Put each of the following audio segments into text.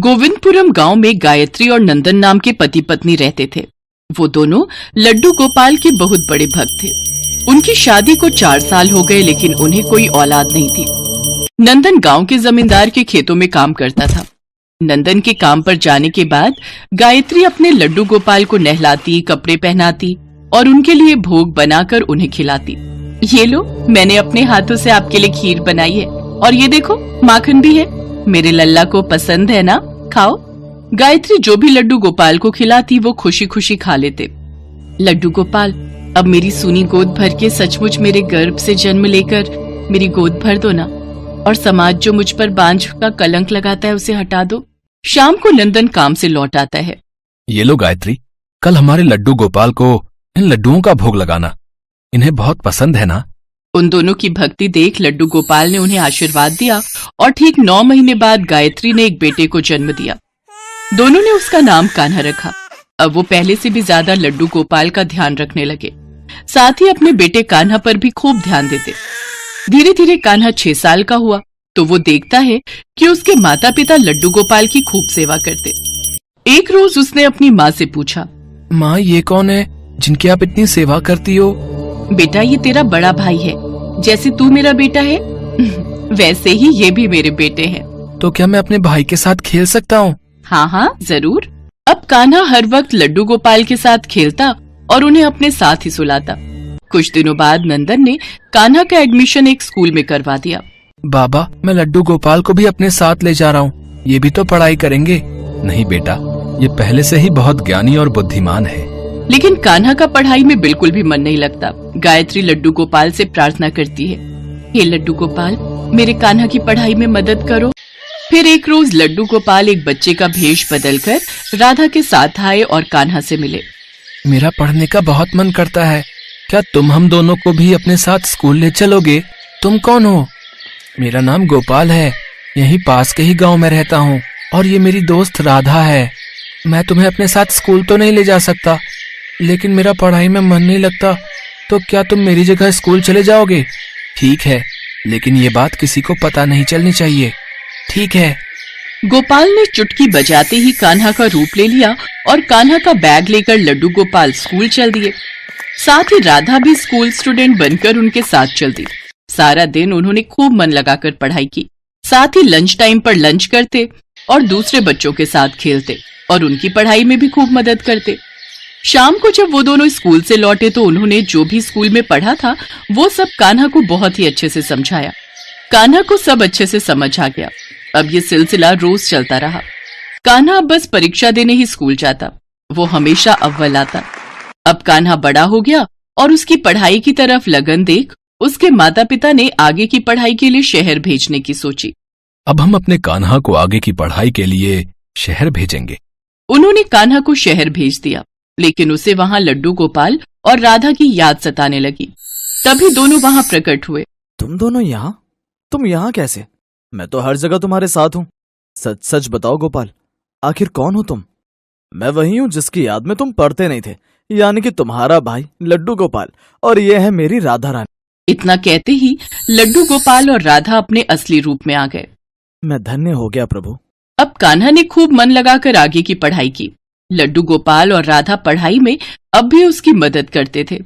गोविंदपुरम गांव में गायत्री और नंदन नाम के पति पत्नी रहते थे। वो दोनों लड्डू गोपाल के बहुत बड़े भक्त थे। उनकी शादी को 4 साल हो गए, लेकिन उन्हें कोई औलाद नहीं थी। नंदन गांव के जमींदार के खेतों में काम करता था। नंदन के काम पर जाने के बाद गायत्री अपने लड्डू गोपाल को नहलाती, कपड़े पहनाती और उनके लिए भोग बनाकर उन्हें खिलाती। ये लो, मैंने अपने हाथों से आपके लिए खीर बनाई है, और ये देखो माखन भी है, मेरे लल्ला को पसंद है ना, खाओ। गायत्री जो भी लड्डू गोपाल को खिलाती वो खुशी खुशी खा लेते। लड्डू गोपाल, अब मेरी सूनी गोद भर के सचमुच मेरे गर्भ से जन्म लेकर मेरी गोद भर दो ना, और समाज जो मुझ पर बांझ का कलंक लगाता है उसे हटा दो। शाम को नंदन काम से लौट आता है। ये लो गायत्री, कल हमारे लड्डू गोपाल को इन लड्डुओं का भोग लगाना, इन्हें बहुत पसंद है ना। उन दोनों की भक्ति देख लड्डू गोपाल ने उन्हें आशीर्वाद दिया और ठीक 9 महीने बाद गायत्री ने एक बेटे को जन्म दिया। दोनों ने उसका नाम कान्हा रखा। अब वो पहले से भी ज्यादा लड्डू गोपाल का ध्यान रखने लगे, साथ ही अपने बेटे कान्हा पर भी खूब ध्यान देते। धीरे धीरे कान्हा 6 साल का हुआ तो वो देखता है कि उसके माता पिता लड्डू गोपाल की खूब सेवा करते। एक रोज उसने अपनी माँ से पूछा, माँ ये कौन है जिनकी आप इतनी सेवा करती हो? बेटा, ये तेरा बड़ा भाई है। जैसे तू मेरा बेटा है वैसे ही ये भी मेरे बेटे हैं। तो क्या मैं अपने भाई के साथ खेल सकता हूँ? हाँ हाँ जरूर। अब कान्हा हर वक्त लड्डू गोपाल के साथ खेलता और उन्हें अपने साथ ही सुलाता। कुछ दिनों बाद नंदन ने कान्हा का एडमिशन एक स्कूल में करवा दिया। बाबा, मैं लड्डू गोपाल को भी अपने साथ ले जा रहा हूँ, ये भी तो पढ़ाई करेंगे। नहीं बेटा, ये पहले से ही बहुत ज्ञानी और बुद्धिमान है। लेकिन कान्हा का पढ़ाई में बिल्कुल भी मन नहीं लगता। गायत्री लड्डू गोपाल से प्रार्थना करती है, हे लड्डू गोपाल, मेरे कान्हा की पढ़ाई में मदद करो। फिर एक रोज लड्डू गोपाल एक बच्चे का भेष बदलकर राधा के साथ आए और कान्हा से मिले। मेरा पढ़ने का बहुत मन करता है, क्या तुम हम दोनों को भी अपने साथ स्कूल ले चलोगे? तुम कौन हो? मेरा नाम गोपाल है, यहीं पास के ही गांव में रहता हूँ, और ये मेरी दोस्त राधा है। मैं तुम्हें अपने साथ स्कूल तो नहीं ले जा सकता, लेकिन मेरा पढ़ाई में मन नहीं लगता, तो क्या तुम मेरी जगह स्कूल चले जाओगे? ठीक है, लेकिन ये बात किसी को पता नहीं चलनी चाहिए। ठीक है। गोपाल ने चुटकी बजाते ही कान्हा का रूप ले लिया और कान्हा का बैग लेकर लड्डू गोपाल स्कूल चल दिए। साथ ही राधा भी स्कूल स्टूडेंट बनकर उनके साथ चल दी। सारा दिन उन्होंने खूब मन लगाकर पढ़ाई की। साथ ही लंच टाइम पर लंच करते और दूसरे बच्चों के साथ खेलते और उनकी पढ़ाई में भी खूब मदद करते। शाम को जब वो दोनों स्कूल से लौटे तो उन्होंने जो भी स्कूल में पढ़ा था वो सब कान्हा को बहुत ही अच्छे से समझाया। कान्हा को सब अच्छे से समझ आ गया। अब ये सिलसिला रोज चलता रहा। कान्हा अब बस परीक्षा देने ही स्कूल जाता। वो हमेशा अव्वल आता। अब कान्हा बड़ा हो गया और उसकी पढ़ाई की तरफ लगन देख उसके माता पिता ने आगे की पढ़ाई के लिए शहर भेजने की सोची। अब हम अपने कान्हा को आगे की पढ़ाई के लिए शहर भेजेंगे। उन्होंने कान्हा को शहर भेज दिया, लेकिन उसे वहाँ लड्डू गोपाल और राधा की याद सताने लगी। तभी दोनों वहाँ प्रकट हुए। तुम दोनों यहाँ? तुम यहाँ कैसे? मैं तो हर जगह तुम्हारे साथ हूँ। सच सच बताओ गोपाल, आखिर कौन हो तुम? मैं वही हूँ जिसकी याद में तुम पढ़ते नहीं थे, यानी कि तुम्हारा भाई लड्डू गोपाल, और ये है मेरी राधा रानी। इतना कहते ही लड्डू गोपाल और राधा अपने असली रूप में आ गए। मैं धन्य हो गया प्रभु। अब कान्हा ने खूब मन लगाकर आगे की पढ़ाई की। लड्डू गोपाल और राधा पढ़ाई में अब भी उसकी मदद करते थे।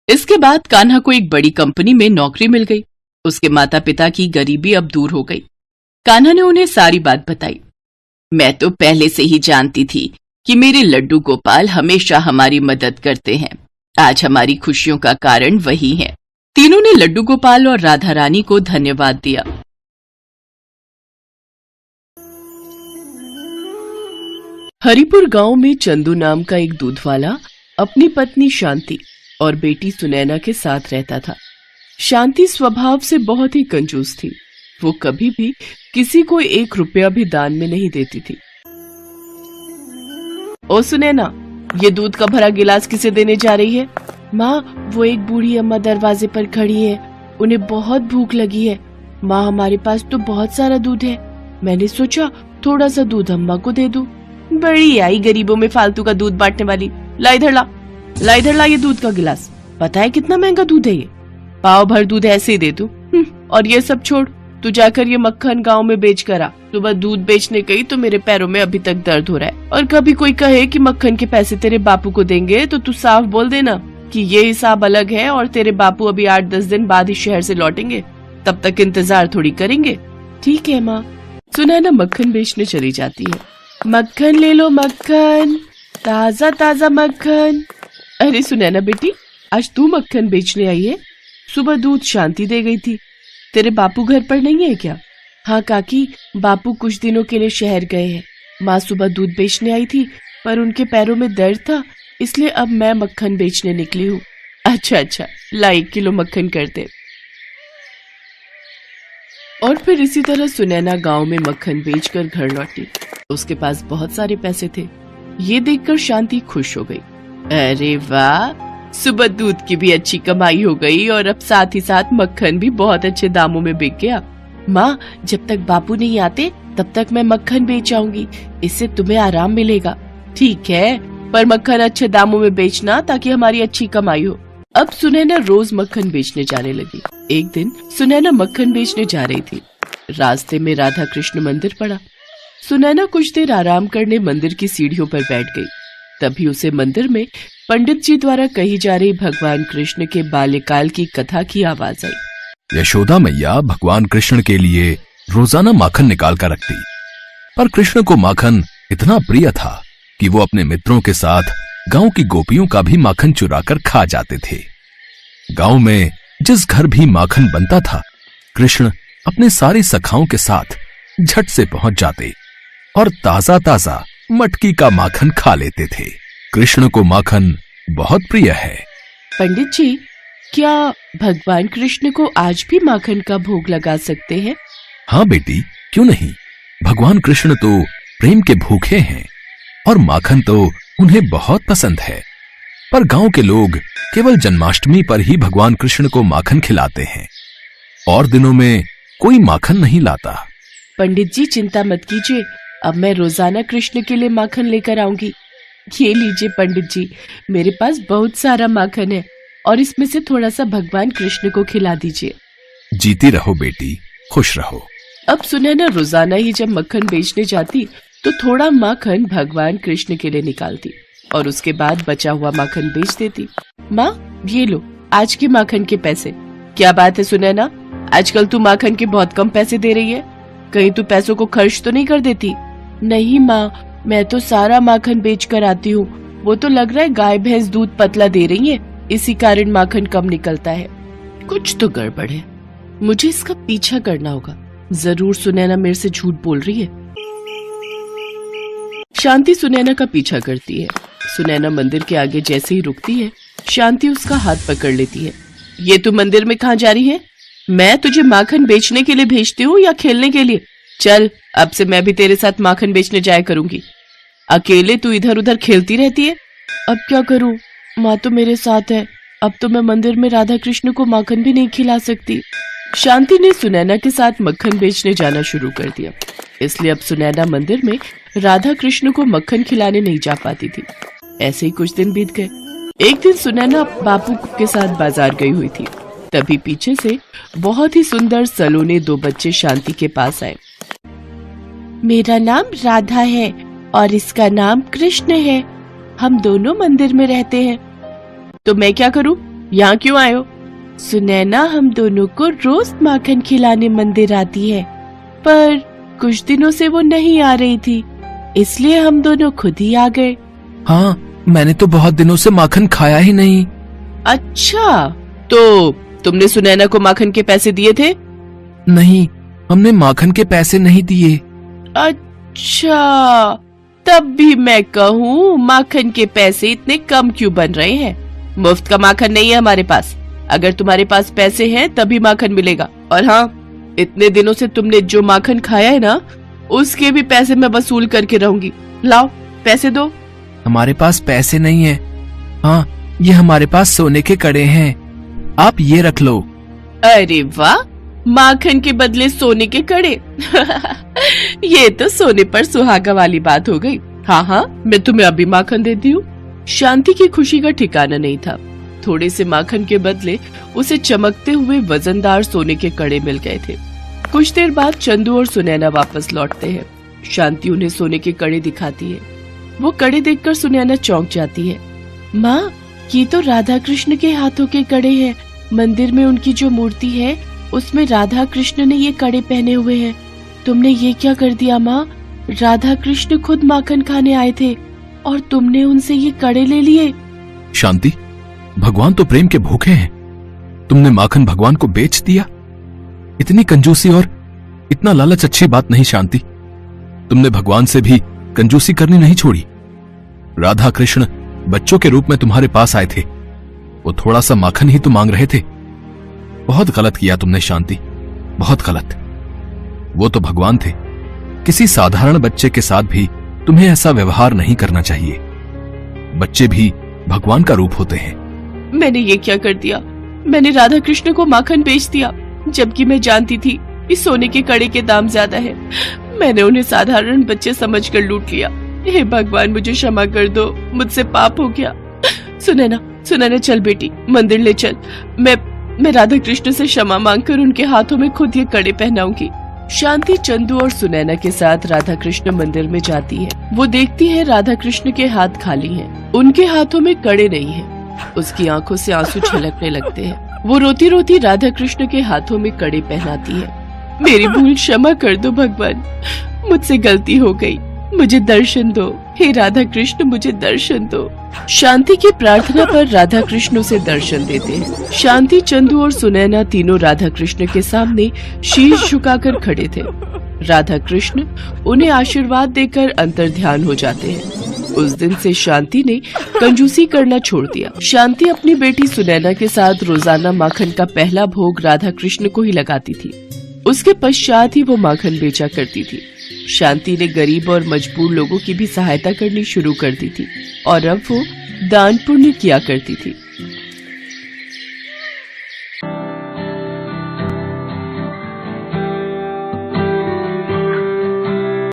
इसके बाद कान्हा को एक बड़ी कंपनी में नौकरी मिल गई। उसके माता पिता की गरीबी अब दूर हो गई। कान्हा ने उन्हें सारी बात बताई। मैं तो पहले से ही जानती थी कि मेरे लड्डू गोपाल हमेशा हमारी मदद करते हैं। आज हमारी खुशियों का कारण वही है। तीनों ने लड्डू गोपाल और राधा रानी को धन्यवाद दिया। हरिपुर गांव में चंदू नाम का एक दूध वाला अपनी पत्नी शांति और बेटी सुनैना के साथ रहता था। शांति स्वभाव से बहुत ही कंजूस थी। वो कभी भी किसी को 1 रुपया भी दान में नहीं देती थी। ओ सुनैना, ये दूध का भरा गिलास किसे देने जा रही है? माँ, वो एक बूढ़ी अम्मा दरवाजे पर खड़ी है, उन्हें बहुत भूख लगी है। माँ, हमारे पास तो बहुत सारा दूध है, मैंने सोचा थोड़ा सा दूध अम्मा को दे दूं। बड़ी आई गरीबों में फालतू का दूध बांटने वाली। ला इधर ला ये दूध का गिलास। पता है कितना महंगा दूध है ये? पाव भर दूध ऐसे ही दे दूं। और ये सब छोड़, तू जाकर ये मक्खन गांव में बेच कर आ। सुबह दूध बेचने गई तो मेरे पैरों में अभी तक दर्द हो रहा है। और कभी कोई कहे कि मक्खन के पैसे तेरे बापू को देंगे तो तू साफ बोल देना कि ये हिसाब अलग है और तेरे बापू अभी 8-10 दिन बाद ही शहर से लौटेंगे, तब तक इंतजार थोड़ी करेंगे। ठीक है माँ। सुनैना मक्खन बेचने चली जाती है। मक्खन ले लो मक्खन, ताजा ताजा मक्खन। अरे सुनैना बेटी, आज तू मक्खन बेचने आई है? सुबह दूध शांति दे गई थी। तेरे बापू घर पर नहीं है क्या? हाँ काकी, बापू कुछ दिनों के लिए शहर गए हैं। माँ सुबह दूध बेचने आई थी पर उनके पैरों में दर्द था, इसलिए अब मैं मक्खन बेचने निकली हूँ। अच्छा, ला 1 किलो मक्खन कर दे। और फिर इसी तरह सुनैना गांव में मक्खन बेचकर घर लौटी। उसके पास बहुत सारे पैसे थे। ये देखकर शांति खुश हो गई। अरे वाह, सुबह दूध की भी अच्छी कमाई हो गई और अब साथ ही साथ मक्खन भी बहुत अच्छे दामों में बिक गया। माँ, जब तक बापू नहीं आते तब तक मैं मक्खन बेच आऊंगी, इससे तुम्हें आराम मिलेगा। ठीक है, पर मक्खन अच्छे दामों में बेचना ताकि हमारी अच्छी कमाई हो। अब सुनैना रोज मक्खन बेचने जाने लगी। एक दिन सुनैना मक्खन बेचने जा रही थी। रास्ते में राधा कृष्ण मंदिर पड़ा। सुनैना कुछ देर आराम करने मंदिर की सीढ़ियों पर बैठ गई। तभी उसे मंदिर में पंडित जी द्वारा कही जा रही भगवान कृष्ण के बाल्यकाल की कथा की आवाज आई। यशोदा मैया भगवान कृष्ण के लिए रोजाना माखन निकाल कर रखती, पर कृष्ण को माखन इतना प्रिय था कि वो अपने मित्रों के साथ गांव की गोपियों का भी माखन चुराकर खा जाते थे। गांव में जिस घर भी माखन बनता था, कृष्ण अपने सारे सखाओं के साथ झट से पहुंच जाते और ताजा ताजा मटकी का माखन खा लेते थे। कृष्ण को माखन बहुत प्रिय है। पंडित जी, क्या भगवान कृष्ण को आज भी माखन का भोग लगा सकते हैं? हाँ बेटी, क्यों नहीं। भगवान कृष्ण तो प्रेम के भूखे हैं और माखन तो उन्हें बहुत पसंद है। पर गांव के लोग केवल जन्माष्टमी पर ही भगवान कृष्ण को माखन खिलाते हैं, और दिनों में कोई माखन नहीं लाता। पंडित जी चिंता मत कीजिए, अब मैं रोजाना कृष्ण के लिए माखन लेकर आऊंगी। ये लीजिए पंडित जी, मेरे पास बहुत सारा माखन है और इसमें से थोड़ा सा भगवान कृष्ण को खिला दीजिए। जीती रहो बेटी, खुश रहो। अब सुनैना रोजाना ही जब मक्खन बेचने जाती तो थोड़ा माखन भगवान कृष्ण के लिए निकालती और उसके बाद बचा हुआ माखन बेच देती। माँ, ये लो आज के माखन के पैसे। क्या बात है सुनैना, आजकल तू माखन के बहुत कम पैसे दे रही है, कहीं तू पैसों को खर्च तो नहीं कर देती? नहीं माँ, मैं तो सारा माखन बेच कर आती हूँ। वो तो लग रहा है गाय भैंस दूध पतला दे रही है, इसी कारण माखन कम निकलता है। कुछ तो गड़बड़ है, मुझे इसका पीछा करना होगा। जरूर सुनैना मेरे से झूठ बोल रही है। शांति सुनैना का पीछा करती है। सुनैना मंदिर के आगे जैसे ही रुकती है, शांति उसका हाथ पकड़ लेती है। ये तू मंदिर में कहाँ जा रही है? मैं तुझे माखन बेचने के लिए भेजती हूँ या खेलने के लिए? चल, अब से मैं भी तेरे साथ माखन बेचने जाया करूंगी। अकेले तू इधर उधर खेलती रहती है। अब क्या करूं, माँ तो मेरे साथ है। अब तो मैं मंदिर में राधा कृष्ण को माखन भी नहीं खिला सकती। शांति ने सुनैना के साथ मक्खन बेचने जाना शुरू कर दिया, इसलिए अब सुनैना मंदिर में राधा कृष्ण को मक्खन खिलाने नहीं जा पाती थी। ऐसे ही कुछ दिन बीत गए। एक दिन सुनैना बापू के साथ बाजार गई हुई थी। तभी पीछे से बहुत ही सुंदर सलोने 2 बच्चे शांति के पास आए। मेरा नाम राधा है और इसका नाम कृष्ण है। हम दोनों मंदिर में रहते हैं। तो मैं क्या करूं? यहाँ क्यों आए हो? सुनैना हम दोनों को रोज माखन खिलाने मंदिर आती है, पर कुछ दिनों से वो नहीं आ रही थी, इसलिए हम दोनों खुद ही आ गए। हाँ, मैंने तो बहुत दिनों से माखन खाया ही नहीं। अच्छा, तो तुमने सुनैना को माखन के पैसे दिए थे? नहीं, हमने माखन के पैसे नहीं दिए। अच्छा, तब भी मैं कहूँ माखन के पैसे इतने कम क्यों बन रहे हैं? मुफ्त का माखन नहीं है हमारे पास। अगर तुम्हारे पास पैसे हैं तभी माखन मिलेगा। और हाँ, इतने दिनों से तुमने जो माखन खाया है ना, उसके भी पैसे मैं वसूल करके रहूंगी। लाओ पैसे दो। हमारे पास पैसे नहीं है। हाँ, ये हमारे पास सोने के कड़े हैं, आप ये रख लो। अरे वाह, माखन के बदले सोने के कड़े। ये तो सोने पर सुहागा वाली बात हो गई। हाँ हाँ, मैं तुम्हें अभी माखन देती हूँ। शांति की खुशी का ठिकाना नहीं था। थोड़े से माखन के बदले उसे चमकते हुए वजनदार सोने के कड़े मिल गए थे। कुछ देर बाद चंदू और सुनैना वापस लौटते हैं। शांति उन्हें सोने के कड़े दिखाती है। वो कड़े देखकर सुनैना चौंक जाती है। माँ, ये तो राधा कृष्ण के हाथों के कड़े हैं। मंदिर में उनकी जो मूर्ति है उसमें राधा कृष्ण ने ये कड़े पहने हुए हैं। तुमने ये क्या कर दिया माँ? राधा कृष्ण खुद माखन खाने आए थे और तुमने उनसे ये कड़े ले लिए। शांति, भगवान तो प्रेम के भूखे हैं। तुमने माखन भगवान को बेच दिया। इतनी कंजूसी और इतना लालच अच्छी बात नहीं शांति। तुमने भगवान से भी कंजूसी करनी नहीं छोड़ी। राधा कृष्ण बच्चों के रूप में तुम्हारे पास आए थे। वो थोड़ा सा माखन ही तो मांग रहे थे। बहुत गलत किया तुमने शांति, बहुत गलत। वो तो भगवान थे। किसी साधारण बच्चे के साथ भी तुम्हें ऐसा व्यवहार नहीं करना चाहिए। बच्चे भी भगवान का रूप होते हैं। मैंने ये क्या कर दिया? मैंने राधा कृष्ण को माखन बेच दिया, जबकि मैं जानती थी इस सोने के कड़े के दाम ज्यादा है। मैंने उन्हें साधारण बच्चे समझकर लूट लिया। हे भगवान, मुझे क्षमा कर दो, मुझसे पाप हो गया। सुनैना चल बेटी, मंदिर ले चल। मैं राधा कृष्ण से क्षमा मांगकर उनके हाथों में खुद ये कड़े पहनाऊंगी। शांति चंदू और सुनैना के साथ राधा कृष्ण मंदिर में जाती है। वो देखती है राधा कृष्ण के हाथ खाली हैं। उनके हाथों में कड़े नहीं हैं। उसकी आंखों से आंसू छलकने लगते हैं। वो रोती रोती राधा कृष्ण के हाथों में कड़े पहनाती है। मेरी भूल क्षमा कर दो भगवान, मुझसे गलती हो गई, मुझे दर्शन दो। हे राधा कृष्ण, मुझे दर्शन दो। शांति की प्रार्थना पर राधा कृष्ण उसे दर्शन देते हैं। शांति, चंदू और सुनैना तीनों राधा कृष्ण के सामने शीश झुकाकर खड़े थे। राधा कृष्ण उन्हें आशीर्वाद देकर अंतर्ध्यान हो जाते हैं। उस दिन से शांति ने कंजूसी करना छोड़ दिया। शांति अपनी बेटी सुनैना के साथ रोजाना माखन का पहला भोग राधा कृष्ण को ही लगाती थी। उसके पश्चात ही वो माखन बेचा करती थी। शांति ने गरीब और मजबूर लोगों की भी सहायता करनी शुरू कर दी थी और अब वो दान पुण्य किया करती थी।